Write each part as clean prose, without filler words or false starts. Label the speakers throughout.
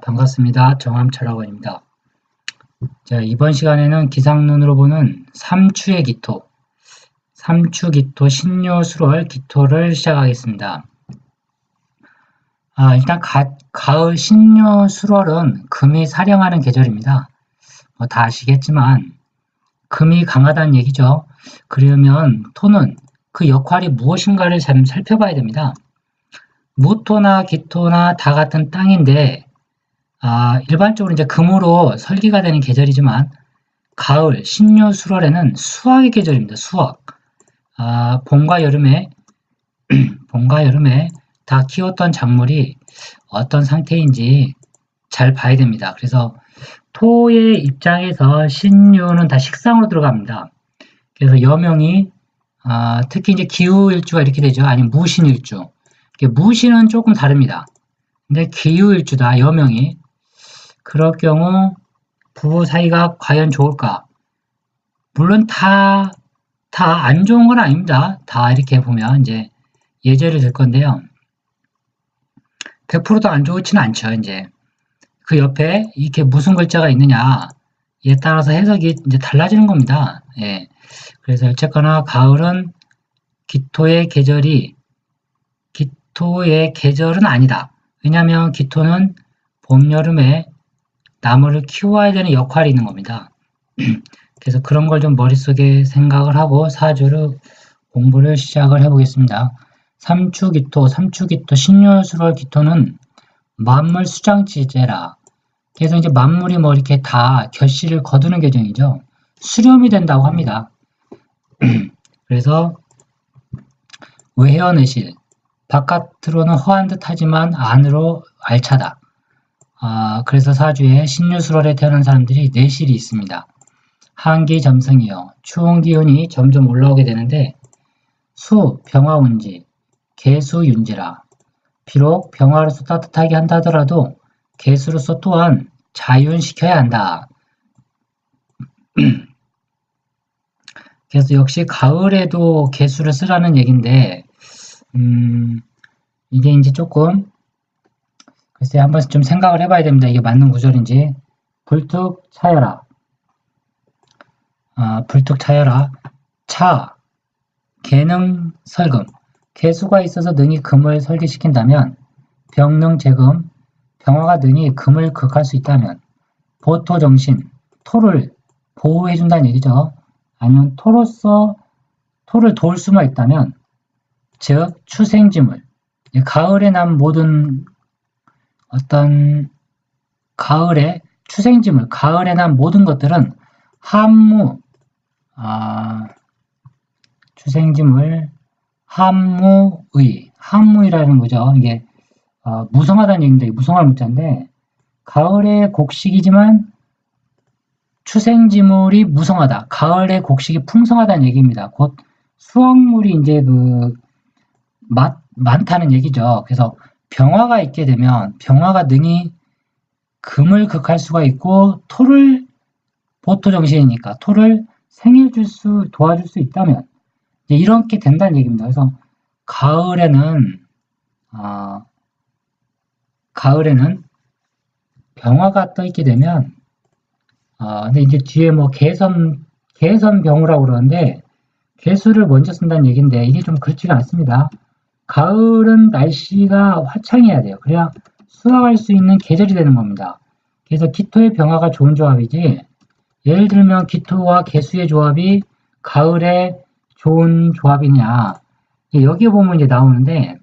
Speaker 1: 반갑습니다. 정함철학원입니다. 자, 이번 시간에는 기상론으로 보는 삼추의 기토, 삼추 기토, 신묘, 수월 기토를 시작하겠습니다. 일단 가을 신묘, 수월은 금이 사령하는 계절입니다. 다 아시겠지만 금이 강하다는 얘기죠. 그러면 토는 그 역할이 무엇인가를 잘 살펴봐야 됩니다. 무토나 기토나 다 같은 땅인데 일반적으로 이제 금으로 설계가 되는 계절이지만 가을, 신묘, 수월에는 수확의 계절입니다. 수확. 봄과 여름에 다 키웠던 작물이 어떤 상태인지 잘 봐야 됩니다. 그래서 토의 입장에서 신묘는 다 식상으로 들어갑니다. 그래서 여명이 특히 이제 기후일주가 이렇게 되죠. 아니면 무신일주. 무신은 조금 다릅니다. 근데 기후일주다, 여명이. 그럴 경우 부부 사이가 과연 좋을까? 물론 다 안 좋은 건 아닙니다. 다 이렇게 보면 이제 예제를 들 건데요. 100%도 안 좋지는 않죠. 이제 그 옆에 이렇게 무슨 글자가 있느냐에 따라서 해석이 이제 달라지는 겁니다. 예. 그래서 어쨌거나 가을은 기토의 계절은 아니다. 왜냐하면 기토는 봄, 여름에 나무를 키워야 되는 역할이 있는 겁니다. 그래서 그런 걸 좀 머릿속에 생각을 하고 사주를 공부를 시작을 해보겠습니다. 삼추기토, 신묘수월 기토는 만물 수장지제라. 그래서 이제 만물이 뭐 이렇게 다 결실을 거두는 계정이죠. 수렴이 된다고 합니다. 그래서 외해어내실, 바깥으로는 허한 듯 하지만 안으로 알차다. 그래서 사주에 신유술월에 태어난 사람들이 내실이 있습니다. 한기 점성이요. 추운 기운이 점점 올라오게 되는데 수, 병화운지, 개수, 윤지라. 비록 병화로서 따뜻하게 한다 하더라도 개수로서 또한 자윤시켜야 한다. 그래서 역시 가을에도 개수를 쓰라는 얘기인데 이게 이제 조금 글쎄 한번 좀 생각을 해봐야 됩니다. 이게 맞는 구절인지. 불특 차여라. 불특 차여라. 차, 개능 설금. 개수가 있어서 능히 금을 설계시킨다면 병능 재금, 병화가 능히 금을 극할 수 있다면 보토 정신, 토를 보호해준다는 얘기죠. 아니면 토를 도울 수만 있다면 즉 추생지물, 가을에 난 모든 어떤 가을에 추생지물, 가을에 난 모든 것들은 한무, 추생지물, 한무이라는 거죠. 이게 무성하다는 얘기인데 무성할 무자인데 가을의 곡식이지만 추생지물이 무성하다. 가을의 곡식이 풍성하다는 얘기입니다. 곧 수확물이 이제 많다는 얘기죠. 그래서 병화가 있게 되면 병화가 능히 금을 극할 수가 있고 토를 보토정신이니까 토를 도와줄 수 있다면 이렇게 된다는 얘기입니다. 그래서 가을에는 병화가 떠 있게 되면 근데 이제 뒤에 뭐 개선병우라고 그러는데 개수를 먼저 쓴다는 얘기인데 이게 좀 그렇지가 않습니다. 가을은 날씨가 화창해야 돼요. 그래야 수확할 수 있는 계절이 되는 겁니다. 그래서 기토의 병화가 좋은 조합이지 예를 들면 기토와 개수의 조합이 가을에 좋은 조합이냐 여기에 보면 이제 나오는데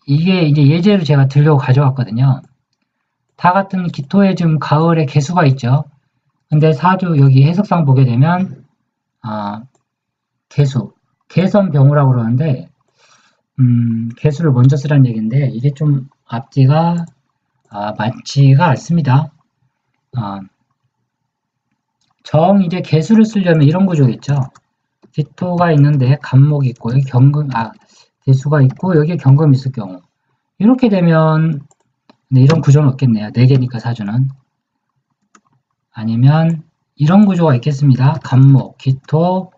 Speaker 1: 이게 이제 예제로 제가 들려고 가져왔거든요. 다 같은 기토에 지금 가을에 개수가 있죠. 근데 사주 여기 해석상 보게 되면 개선병우라고 그러는데 개수를 먼저 쓰라는 얘기인데 이게 좀 앞뒤가 맞지가 않습니다. 이제 개수를 쓰려면 이런 구조겠죠. 기토가 있는데 간목이 있고 여기 개수가 있고 여기에 경금이 있을 경우 이렇게 되면 이런 구조는 없겠네요. 4개니까 사주는. 아니면 이런 구조가 있겠습니다. 간목, 기토,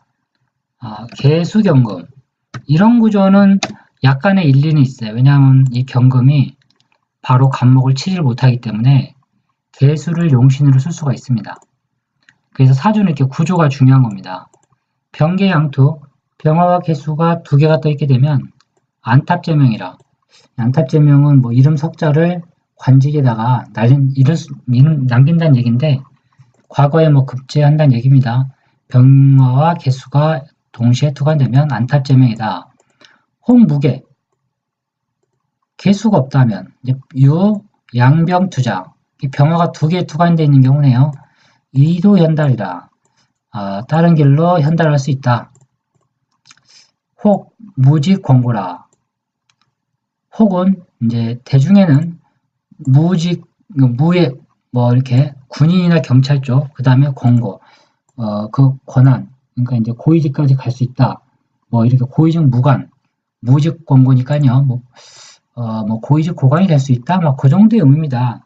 Speaker 1: 개수, 경금 이런 구조는 약간의 일리는 있어요. 왜냐하면 이 경금이 바로 간목을 치질 못하기 때문에 개수를 용신으로 쓸 수가 있습니다. 그래서 사주는 이렇게 구조가 중요한 겁니다. 병계양투, 병화와 개수가 두 개가 떠 있게 되면 안탑제명이라. 안탑제명은 뭐 이름 석자를 관직에다가 남긴다는 얘기인데 과거에 뭐 급제한다는 얘기입니다. 병화와 개수가 동시에 투관되면 안탑제명이다. 홍무계, 개수가 없다면 유, 양병, 투장, 병화가 두 개 투관되어 있는 경우네요. 이도 현달이라. 다른 길로 현달할 수 있다. 혹, 무직, 권고라. 혹은 이제 대중에는 무직, 무예, 뭐 이렇게 군인이나 경찰 쪽, 그 다음에 권고, 그 권한, 그러니까 이제 고위직까지 갈 수 있다. 뭐 이렇게 고위직 무관, 무직 권고니까요. 뭐 고위직 고관이 될 수 있다. 막 그 정도의 의미입니다.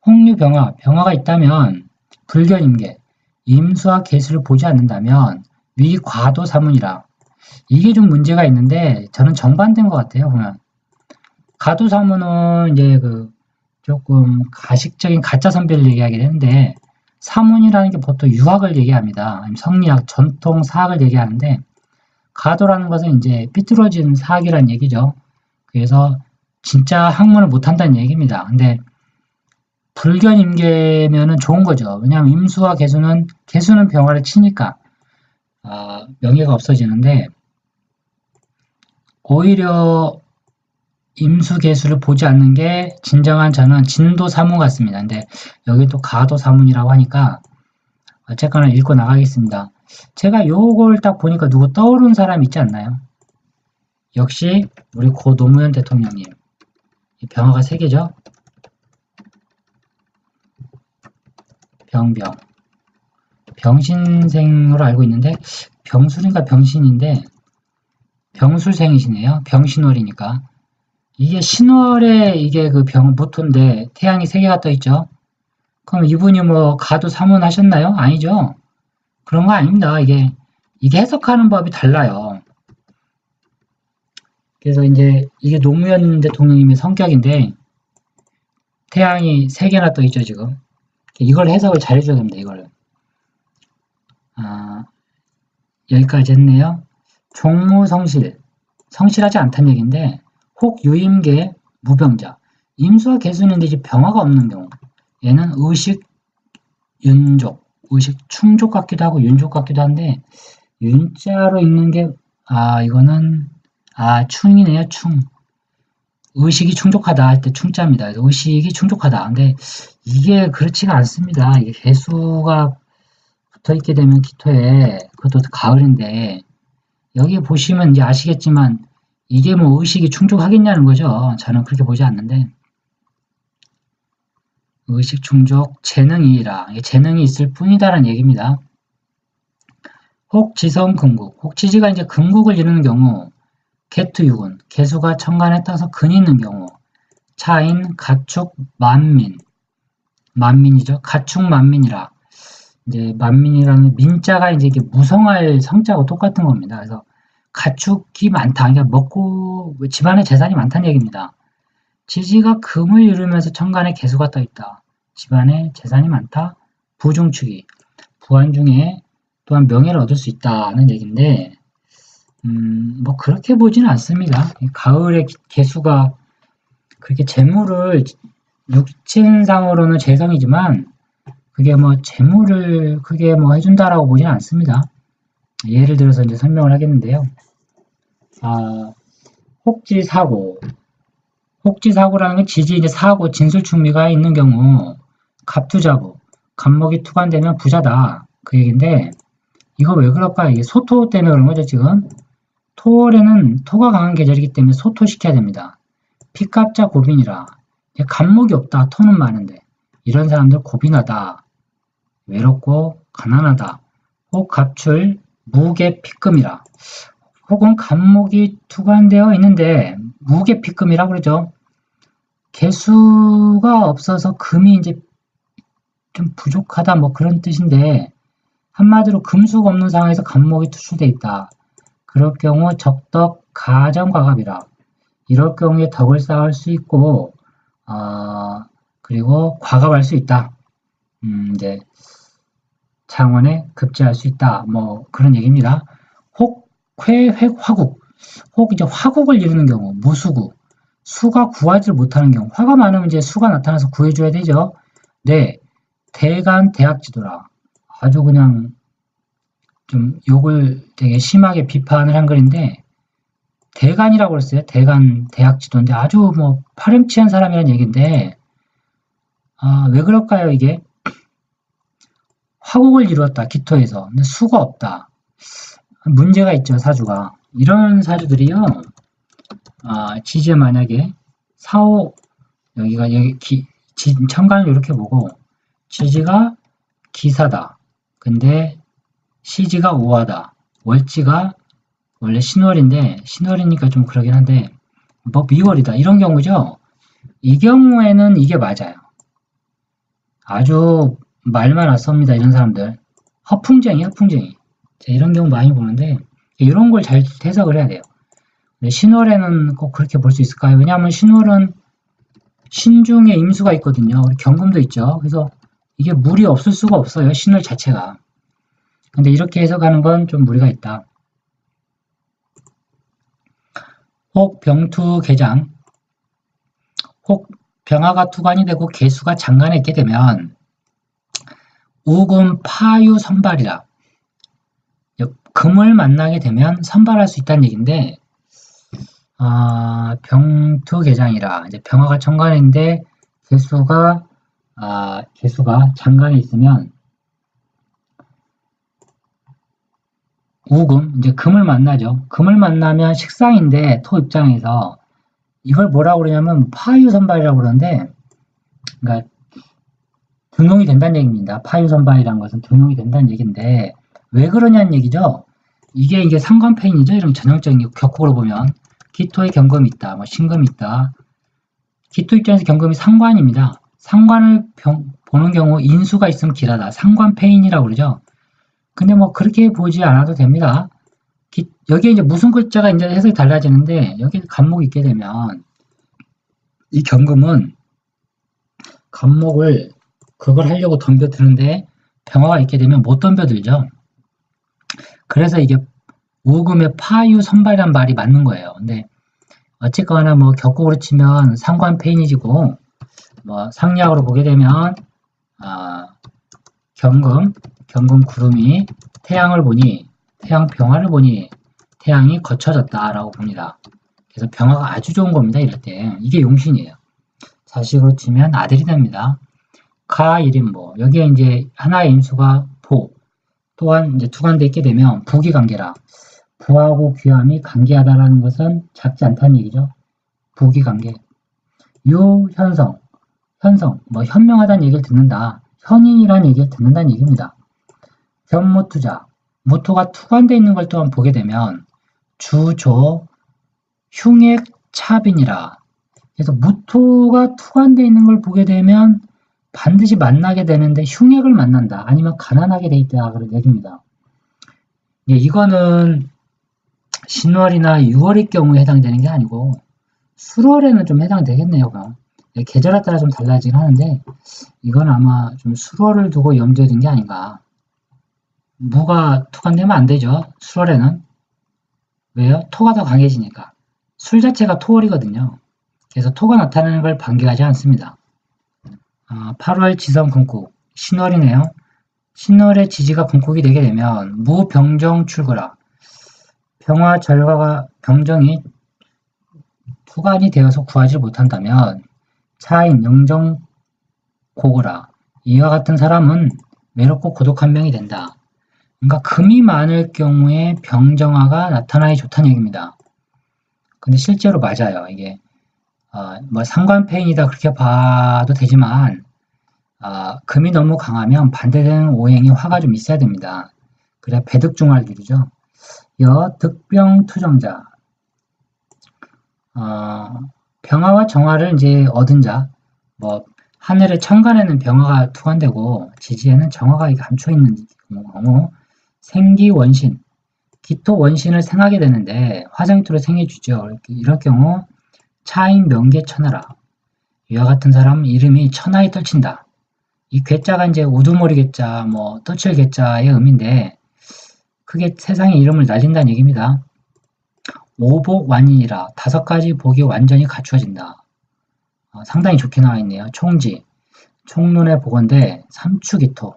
Speaker 1: 홍류병화, 병화가 있다면 불견임계, 임수와 개수를 보지 않는다면 위과도사문이라. 이게 좀 문제가 있는데 저는 정반대인 것 같아요. 보면 가도사문은 이제 그 조금 가식적인 가짜 선배를 얘기하게 되는데 사문이라는 게 보통 유학을 얘기합니다. 성리학, 전통 사학을 얘기하는데 가도라는 것은 이제 삐뚤어진 사학이라는 얘기죠. 그래서 진짜 학문을 못한다는 얘기입니다. 근데 불견임계면은 좋은 거죠. 왜냐하면 임수와 개수는 병화를 치니까 명예가 없어지는데 오히려 임수 개수를 보지 않는 게 진정한 저는 진도 사문 같습니다. 근데 여기 또 가도 사문이라고 하니까 어쨌거나 읽고 나가겠습니다. 제가 요걸 딱 보니까 누구 떠오르는 사람 있지 않나요? 역시 우리 고 노무현 대통령님. 병화가 3개죠? 병병. 병신생으로 알고 있는데 병술인가 병신인데 병술생이시네요. 병신월이니까. 이게 신월에 이게 그 모토인데 태양이 3개가 떠 있죠. 그럼 이분이 뭐 가도 사문하셨나요? 아니죠. 그런 거 아닙니다. 이게 해석하는 법이 달라요. 그래서 이제 이게 노무현 대통령님의 성격인데 태양이 3개나 떠 있죠, 지금. 이걸 해석을 잘 해줘야 됩니다, 이거를. 여기까지 했네요. 종무성실. 성실하지 않다는 얘기인데 혹 유임계 무병자. 임수와 개수는 이제 병화가 없는 경우. 얘는 의식 윤족, 의식 충족 같기도 하고 윤족 같기도 한데 윤자로 읽는 게 이거는 충이네요. 충. 의식이 충족하다 할 때 충자입니다. 의식이 충족하다. 근데 이게 그렇지가 않습니다. 이게 개수가 붙어있게 되면 기토에 그것도 가을인데 여기 보시면 이제 아시겠지만 이게 뭐 의식이 충족하겠냐는 거죠. 저는 그렇게 보지 않는데 의식 충족 재능이라 재능이 있을 뿐이다라는 얘기입니다. 혹 지성 금국, 혹 지지가 이제 금국을 이루는 경우 개투육은 개수가 천간에 떠서 근이 있는 경우 차인 가축 만민이죠. 가축 만민이라 이제 만민이라는 민자가 이제 이게 무성할 성자하고 똑같은 겁니다. 그래서 가축이 많다. 그러니까 먹고 집안에 재산이 많다는 얘기입니다. 지지가 금을 이루면서 천간에 개수가 떠 있다. 집안에 재산이 많다. 부중축이 부한 중에 또한 명예를 얻을 수 있다는 얘기인데 뭐 그렇게 보지는 않습니다. 가을에 개수가 그렇게 재물을 육친상으로는 재성이지만 그게 뭐 재물을 크게 뭐 해준다라고 보지는 않습니다. 예를 들어서 이제 설명을 하겠는데요. 혹지사고. 혹지사고라는 건 지지 이제 사고 진술충미가 있는 경우 갑투자부 갑목이 투관되면 부자다 그 얘기인데 이거 왜 그럴까? 이게 소토 때문에 그런 거죠 지금. 토월에는 토가 강한 계절이기 때문에 소토시켜야 됩니다. 피갑자 고빈이라 갑목이 없다 토는 많은데 이런 사람들 고빈하다 외롭고 가난하다 혹 갑출 무계 피금이라 혹은 갑목이 투관되어 있는데 무계 피금이라고 그러죠. 개수가 없어서 금이 이제 좀 부족하다 뭐 그런 뜻인데 한마디로 금수가 없는 상황에서 갑목이 투출돼 있다. 그럴 경우 적덕 가정과갑이라 이럴 경우에 덕을 쌓을 수 있고 그리고 과감할 수 있다. 이제 창원에 급제할 수 있다. 뭐 그런 얘기입니다. 혹, 쾌, 획, 화국. 혹 이제 화국을 이루는 경우, 무수구. 수가 구하지 못하는 경우, 화가 많으면 이제 수가 나타나서 구해줘야 되죠. 네, 대간 대학지도라. 아주 그냥 좀 욕을 되게 심하게 비판을 한 글인데, 대간이라고 그랬어요. 대간 대학지도인데 아주 뭐 파렴치한 사람이라는 얘기인데, 왜 그럴까요, 이게? 화국을 이루었다, 기토에서. 근데 수가 없다. 문제가 있죠, 사주가. 이런 사주들이요, 지지에 만약에 사오, 여기가, 천간을 이렇게 보고, 지지가 기사다. 근데 시지가 오화다. 월지가 원래 신월인데, 신월이니까 좀 그러긴 한데, 뭐 미월이다. 이런 경우죠. 이 경우에는 이게 맞아요. 아주 말만 안 씁니다. 이런 사람들. 허풍쟁이. 자, 이런 경우 많이 보는데, 이런 걸 잘 해석을 해야 돼요. 신월에는 꼭 그렇게 볼 수 있을까요? 왜냐하면 신월은 신중에 임수가 있거든요. 경금도 있죠. 그래서 이게 물이 없을 수가 없어요. 신월 자체가. 근데 이렇게 해석하는 건 좀 무리가 있다. 혹 병투 개장. 혹 병화가 투관이 되고 개수가 장간에 있게 되면 우금 파유 선발이라. 금을 만나게 되면 선발할 수 있다는 얘기인데, 병투 개장이라. 이제 병화가 천간인데 개수가 장간에 있으면 우금, 이제 금을 만나죠. 금을 만나면 식상인데 토 입장에서 이걸 뭐라고 그러냐면 파유선발이라고 그러는데, 그러니까 등용이 된다는 얘기입니다. 파유선발이라는 것은 등용이 된다는 얘기인데 왜 그러냐는 얘기죠. 이게 상관패인이죠. 이런 전형적인 격국으로 보면 기토에 경금이 있다, 뭐 신금이 있다. 기토 입장에서 경금이 상관입니다. 상관을 보는 경우 인수가 있으면 길하다. 상관패인이라고 그러죠. 근데 뭐 그렇게 보지 않아도 됩니다. 여기에 이제 무슨 글자가 이제 해석이 달라지는데, 여기 간목이 있게 되면 이 경금은 간목을 그걸 하려고 덤벼드는데 병화가 있게 되면 못 덤벼들죠. 그래서 이게 우금의 파유 선발이란 말이 맞는 거예요. 근데 어쨌거나 뭐 격국으로 치면 상관패인이지고, 뭐 상리학으로 보게 되면 경금 구름이 태양을 보니, 태양 병화를 보니 태양이 거쳐졌다라고 봅니다. 그래서 병화가 아주 좋은 겁니다. 이럴 때 이게 용신이에요. 자식으로 치면 아들이 됩니다. 가일인모, 여기에 이제 하나의 임수가 보, 또한 이제 투관돼 있게 되면 부기관계라. 부하고 귀함이 관계하다라는 것은 작지 않다는 얘기죠. 부기관계. 유현성, 뭐 현명하다는 얘기를 듣는다. 현인이라는 얘기를 듣는다는 얘기입니다. 견무투자, 무토가 투관돼 있는 걸 또한 보게 되면 주조 흉액차빈이라. 그래서 무토가 투관돼 있는 걸 보게 되면 반드시 만나게 되는데 흉액을 만난다. 아니면 가난하게 돼 있다. 그런 얘기입니다. 이거는 신월이나 6월의 경우에 해당되는 게 아니고 수월에는 좀 해당되겠네요. 계절에 따라 좀 달라지긴 하는데 이건 아마 좀 수월을 두고 염두에 둔 게 아닌가. 무가 투관되면 안 되죠. 수월에는. 왜요? 토가 더 강해지니까. 술 자체가 토월이거든요. 그래서 토가 나타나는 걸 반기하지 않습니다. 8월 지성 금국, 신월이네요. 신월의 지지가 금국이 되게 되면 무병정 출거라. 병화 절과가 병정이 투관이 되어서 구하지 못한다면 차인 영정 고거라. 이와 같은 사람은 외롭고 고독한 명이 된다. 그러니까 금이 많을 경우에 병정화가 나타나기 좋다는 얘기입니다. 근데 실제로 맞아요. 이게 뭐 상관패인이다 그렇게 봐도 되지만 금이 너무 강하면 반대되는 오행이 화가 좀 있어야 됩니다. 그래야 배득중화를 이루죠. 득병투정자, 병화와 정화를 이제 얻은 자, 뭐 하늘의 천간에는 병화가 투관되고 지지에는 정화가 감춰 있는 경우 생기원신, 기토 원신을 생하게 되는데 화생토로 생해주죠. 이럴 경우 차인 명계천하라. 이와 같은 사람 이름이 천하에 떨친다. 이 괴자가 이제 우두머리 괴자, 뭐 떠칠 괴자의 의미인데 크게 세상의 이름을 날린다는 얘기입니다. 오복완이라 5가지 복이 완전히 갖추어진다. 상당히 좋게 나와 있네요. 총지, 총론의 복인데 삼추기토,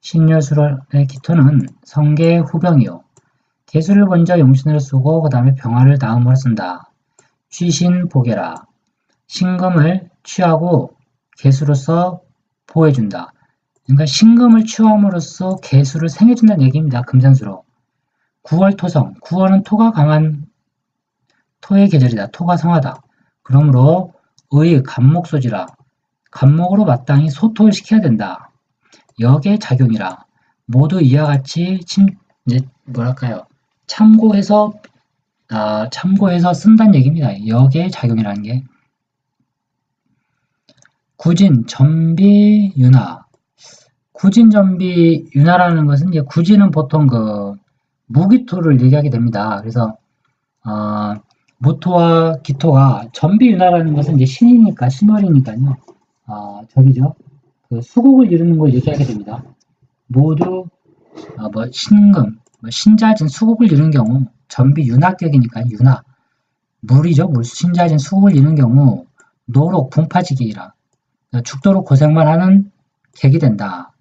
Speaker 1: 신여술의 기토는 성계의 후병이요. 개수를 먼저 용신으로 쓰고 그 다음에 병화를 다음으로 쓴다. 취신보계라. 신금을 취하고 개수로서 보해준다. 그러니까 신금을 취함으로써 개수를 생해준다는 얘기입니다. 금전수로. 9월 토성. 9월은 토가 강한 토의 계절이다. 토가 성하다. 그러므로 의 간목소지라. 간목으로 마땅히 소토를 시켜야 된다. 역의 작용이라. 모두 이와 같이 이제 뭐랄까요? 참고해서 쓴다는 얘기입니다. 역의 작용이라는 게. 구진, 전비, 윤화. 구진, 전비, 윤화라는 것은 이제 구진은 보통 그 무기토를 얘기하게 됩니다. 그래서 무토와 기토가 전비, 윤화라는 것은 이제 신이니까 신월이니까요. 저기죠. 그 수국을 이루는 걸 얘기하게 됩니다. 모두 뭐 신금, 뭐 신자진 수국을 이루는 경우 전비 윤화격이니까 윤화 물이죠. 물 신자진 수국을 이루는 경우 노록 분파지기라 죽도록 고생만 하는 객이 된다.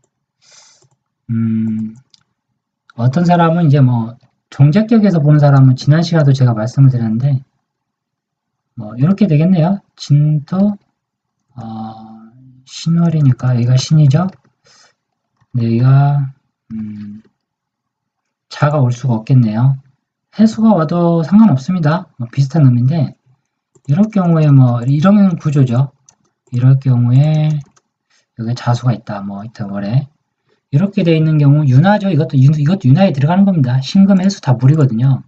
Speaker 1: 어떤 사람은 이제 뭐 종잣격에서 보는 사람은 지난 시간에도 제가 말씀을 드렸는데 뭐 이렇게 되겠네요. 진토 신월이니까 여기가 신이죠. 여기가 자가 올 수가 없겠네요. 해수가 와도 상관없습니다. 뭐 비슷한 의미인데 이럴 경우에 뭐 이런 구조죠. 이럴 경우에 여기 자수가 있다. 뭐 하여튼 뭐래 이렇게 되어 있는 경우 윤화죠. 이것도 윤화에 들어가는 겁니다. 신금 해수 다 물이거든요.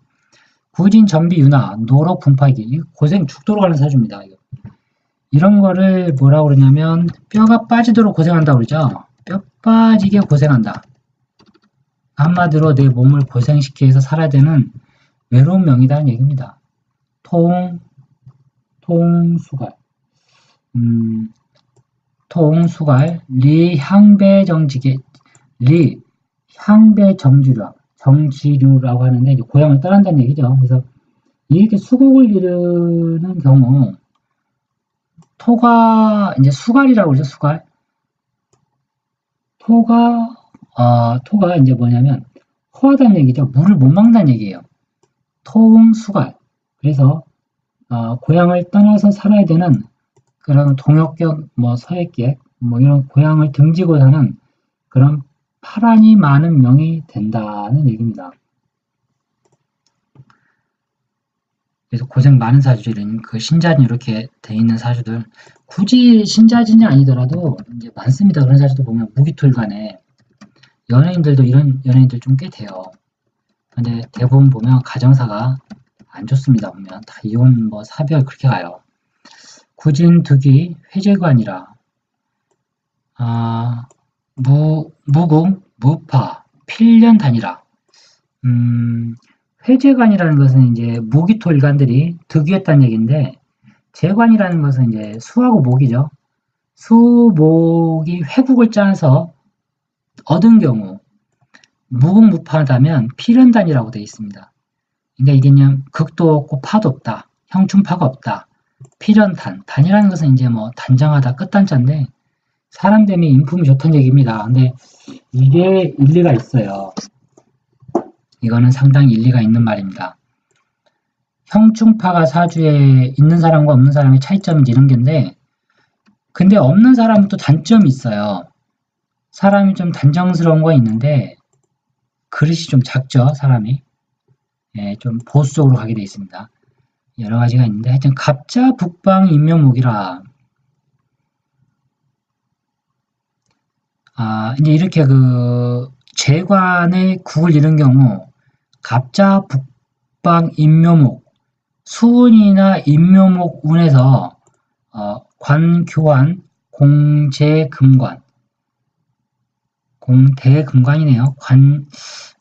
Speaker 1: 구진 전비 윤화 노록 분파기 이 고생 죽도록 하는 사주입니다. 이런 거를 뭐라고 그러냐면 뼈가 빠지도록 고생한다고 그러죠. 뼈 빠지게 고생한다. 한마디로 내 몸을 고생시켜서 살아야 되는 외로운 명이다는 얘기입니다. 통수갈 통수갈 리향배정지계 정지류라고 하는데 이제 고향을 떠난다는 얘기죠. 그래서 이렇게 수국을 이루는 경우 토가 이제 수갈이라고 그러죠. 수갈 토가 이제 뭐냐면 허하다는 얘기죠. 물을 못 막는다는 얘기예요. 토응수갈 그래서 고향을 떠나서 살아야 되는 그런 동역격 뭐 서역객 뭐 이런 고향을 등지고 사는 그런 파란이 많은 명이 된다는 얘기입니다. 그래서 고생 많은 사주들은 그 신자진 이렇게 돼 있는 사주들 굳이 신자진이 아니더라도 이제 많습니다. 그런 사주도 보면 무기토일간에 연예인들도 이런 연예인들 좀 꽤 돼요. 근데 대부분 보면 가정사가 안 좋습니다. 보면 다 이혼 뭐 사별 그렇게 가요. 구진 득이 회재관이라 무궁 무파 필년 단위라 회재관이라는 것은 이제 무기토 일간들이 득이었다는 얘기인데 재관이라는 것은 이제 수하고 목이죠. 수목이 회국을 짜서 얻은 경우 무궁무파하다면 필연단이라고 되어 있습니다. 그러니까 이게 그냥 극도 없고 파도 없다. 형충파가 없다. 필연단. 단이라는 것은 이제 뭐 단정하다 끝단자인데 사람 됨이 인품이 좋다는 얘기입니다. 근데 이게 일리가 있어요. 이거는 상당히 일리가 있는 말입니다. 형충파가 사주에 있는 사람과 없는 사람의 차이점이 이런 건데 근데 없는 사람은 또 단점이 있어요. 사람이 좀 단정스러운 거 있는데 그릇이 좀 작죠. 사람이. 예, 좀 보수적으로 가게 돼 있습니다. 여러 가지가 있는데 하여튼 갑자 북방 인묘목이라 이제 이렇게 그 재관의 국을 이룬 경우 갑자 북방 인묘목 수운이나 인묘목 운에서 관교환 공재금관 공대금관이네요.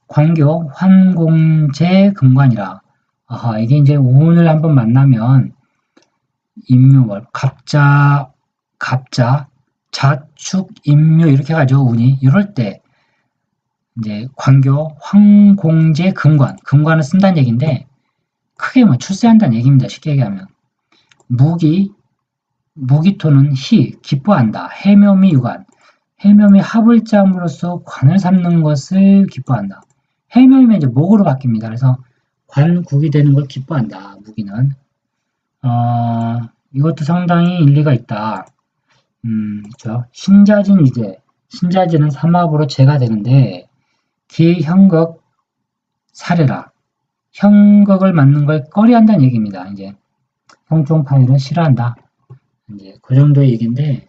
Speaker 1: 관교 환공재금관이라 이게 이제 운을 한번 만나면 인묘월 갑자 갑자, 자축, 임묘 이렇게 가죠. 운이. 이럴 때 이제 관교, 황공제, 금관. 금관을 쓴다는 얘기인데 크게 뭐 출세한다는 얘기입니다. 쉽게 얘기하면. 무기, 무기토는 희, 기뻐한다. 해묘미 유관. 해묘미 합을자함으로써 관을 삼는 것을 기뻐한다. 해묘이면 이제 목으로 바뀝니다. 그래서 관국이 되는 걸 기뻐한다. 무기는. 이것도 상당히 일리가 있다. 신자진 이제 신자진은 삼합으로 제가 되는데 기현극 사례라. 현극을 맞는 걸 꺼려한다는 얘기입니다. 이제 형충파일은 싫어한다. 이제 그 정도의 얘기인데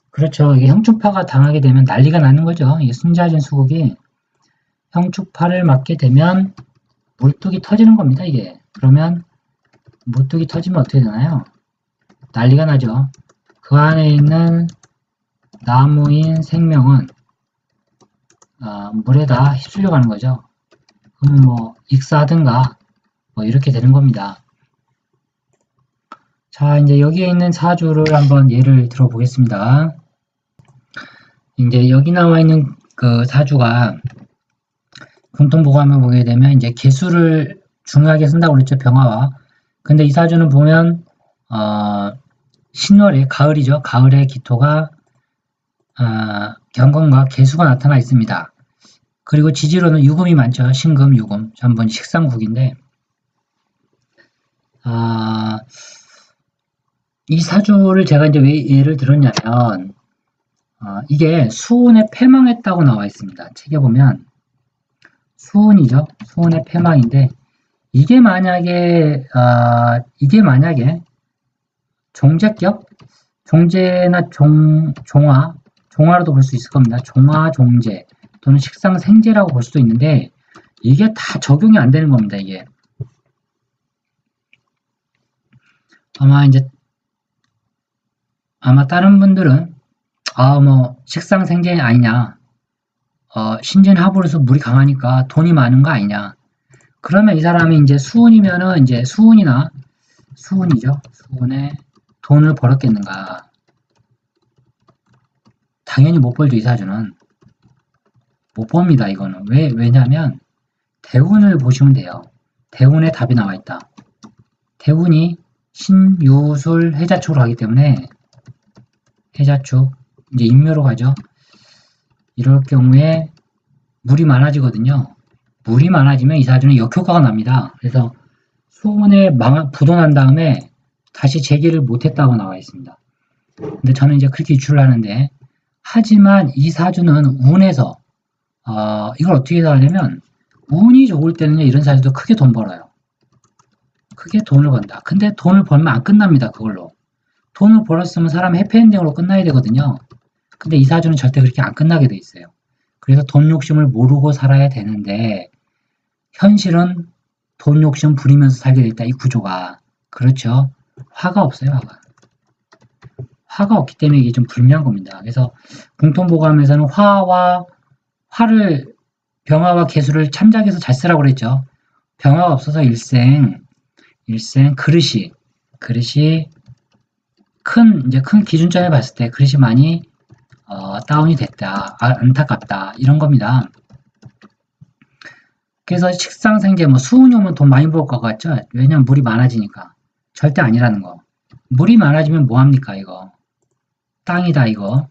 Speaker 1: 그렇죠. 이게 형충파가 당하게 되면 난리가 나는 거죠. 이게 신자진 수국이 형충파를 맞게 되면 물뚝이 터지는 겁니다. 이게 그러면 물뚝이 터지면 어떻게 되나요? 난리가 나죠. 그 안에 있는 나무인 생명은 물에다 휩쓸려 가는 거죠. 그러면 뭐 익사하든가 뭐 이렇게 되는 겁니다. 자, 이제 여기에 있는 사주를 한번 예를 들어보겠습니다. 이제 여기 나와 있는 그 사주가 공통보감을 보게 되면 이제 개수를 중요하게 쓴다고 그랬죠. 병화와. 근데 이 사주는 보면 신월에 가을이죠. 가을의 기토가 경건과 개수가 나타나 있습니다. 그리고 지지로는 유금이 많죠. 신금, 유금 전부 식상국인데 이 사주를 제가 이제 왜 예를 들었냐면 이게 수운에 패망했다고 나와 있습니다. 책에 보면 수운이죠. 수운의 패망인데 이게 만약에 종제격, 종제나 종화로도 볼 수 있을 겁니다. 종화, 종제 또는 식상, 생제라고 볼 수도 있는데 이게 다 적용이 안 되는 겁니다. 이게 아마 다른 분들은 뭐 식상, 생제 아니냐, 신진합으로서 물이 강하니까 돈이 많은 거 아니냐. 그러면 이 사람이 이제 수운이면은 이제 수운이죠. 수운에 돈을 벌었겠는가. 당연히 못 벌죠. 이 사주는 못 법니다. 이거는 왜냐면 대운을 보시면 돼요. 대운에 답이 나와 있다. 대운이 신유술 해자축으로 가기 때문에 해자축 이제 인묘로 가죠. 이럴 경우에 물이 많아지거든요. 물이 많아지면 이 사주는 역효과가 납니다. 그래서 수운에 부도난 다음에 다시 재기를 못했다고 나와 있습니다. 근데 저는 이제 그렇게 유출을 하는데 하지만 이 사주는 운에서 이걸 어떻게 하냐면 운이 좋을 때는요 이런 사주도 크게 돈 벌어요. 크게 돈을 번다. 근데 돈을 벌면 안 끝납니다. 그걸로. 돈을 벌었으면 사람 해피엔딩으로 끝나야 되거든요. 근데 이 사주는 절대 그렇게 안 끝나게 돼 있어요. 그래서 돈 욕심을 모르고 살아야 되는데 현실은 돈 욕심 부리면서 살게 돼 있다. 이 구조가. 그렇죠. 화가 없어요. 화가 없기 때문에 이게 좀 불리한 겁니다. 그래서 공통보감에서는 병화와 개수를 참작해서 잘 쓰라고 그랬죠. 병화가 없어서 일생 그릇이 큰 기준점에 봤을 때 그릇이 많이 다운이 됐다. 안타깝다. 이런 겁니다. 그래서 식상생제 수운이 오면 돈 많이 벌 것 같죠? 왜냐면 물이 많아지니까. 절대 아니라는 거. 물이 많아지면 뭐합니까 이거. 땅이다 이거.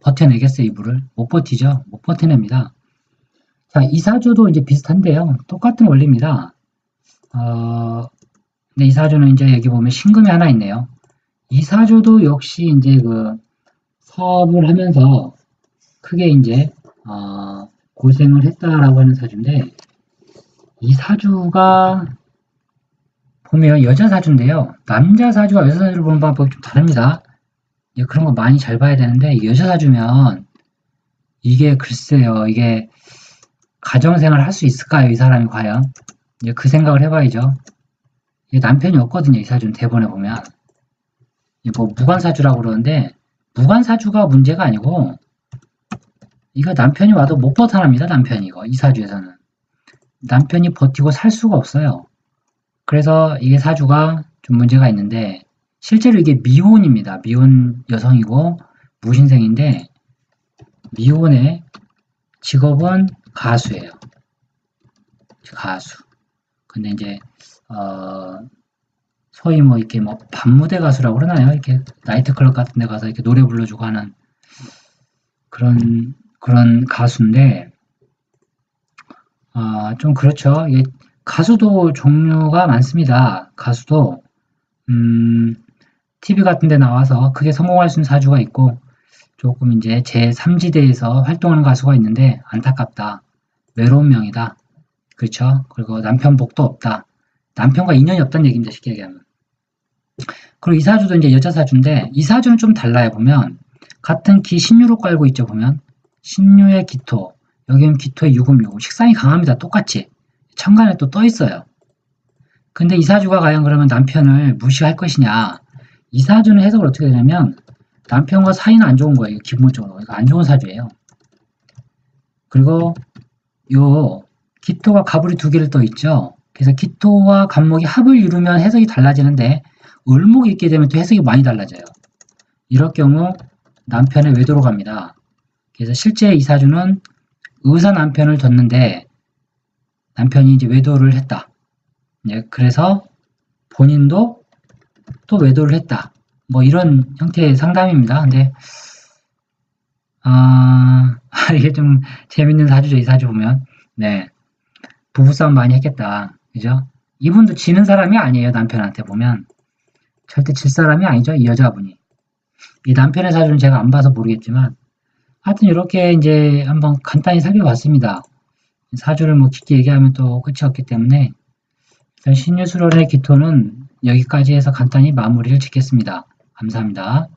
Speaker 1: 버텨내겠어요 이 물을? 못 버티죠? 못 버텨냅니다. 자, 이 사주도 이제 비슷한데요. 똑같은 원리입니다. 근데 이 사주는 이제 여기 보면 신금이 하나 있네요. 이 사주도 역시 이제 그 사업을 하면서 크게 이제 고생을 했다라고 하는 사주인데 이 사주가 보면 여자 사주인데요. 남자 사주와 여자 사주를 보는 방법이 좀 다릅니다. 그런 거 많이 잘 봐야 되는데 여자 사주면 이게 글쎄요. 이게 가정생활 할 수 있을까요? 이 사람이 과연? 그 생각을 해봐야죠. 남편이 없거든요. 이 사주는 대본에 보면. 뭐 무관사주라고 그러는데 무관사주가 문제가 아니고 이거 남편이 와도 못 버텨납니다. 남편이 이 사주에서는. 남편이 버티고 살 수가 없어요. 그래서 이게 사주가 좀 문제가 있는데 실제로 이게 미혼입니다. 미혼 여성이고 무신생인데 미혼의 직업은 가수예요. 가수. 근데 이제 소위 뭐 이렇게 뭐 밤무대 가수라고 그러나요? 이렇게 나이트클럽 같은 데 가서 이렇게 노래 불러주고 하는 그런 가수인데 좀 그렇죠. 이게 가수도 종류가 많습니다. 가수도 TV 같은 데 나와서 크게 성공할 수 있는 사주가 있고 조금 이제 제3지대에서 활동하는 가수가 있는데 안타깝다. 외로운 명이다. 그렇죠? 그리고 남편 복도 없다. 남편과 인연이 없다는 얘기입니다. 쉽게 얘기하면. 그리고 이 사주도 이제 여자 사주인데 이 사주는 좀 달라요. 보면 같은 기 신유로 깔고 있죠. 보면 신유의 기토 여기는 기토의 유금유금 식상이 강합니다. 똑같이 천간에 또 떠 있어요. 근데 이 사주가 과연 그러면 남편을 무시할 것이냐? 이 사주는 해석을 어떻게 되냐면 남편과 사이는 안 좋은 거예요. 기본적으로 이거 안 좋은 사주예요. 그리고 요 기토가 가불이 두 개를 떠 있죠. 그래서 기토와 간목이 합을 이루면 해석이 달라지는데 을목이 있게 되면 또 해석이 많이 달라져요. 이럴 경우 남편의 외도로 갑니다. 그래서 실제 이 사주는 의사 남편을 뒀는데 남편이 이제 외도를 했다. 그래서 본인도 또 외도를 했다. 뭐 이런 형태의 상담입니다. 근데 이게 좀 재밌는 사주죠. 이 사주 보면 네 부부싸움 많이 했겠다. 그죠? 이분도 지는 사람이 아니에요. 남편한테 보면 절대 질 사람이 아니죠. 이 여자분이. 이 남편의 사주는 제가 안 봐서 모르겠지만 하여튼 이렇게 이제 한번 간단히 살펴봤습니다. 사주를 뭐 깊게 얘기하면 또 끝이 없기 때문에 일단 신유술월의 기토는 여기까지 해서 간단히 마무리를 짓겠습니다. 감사합니다.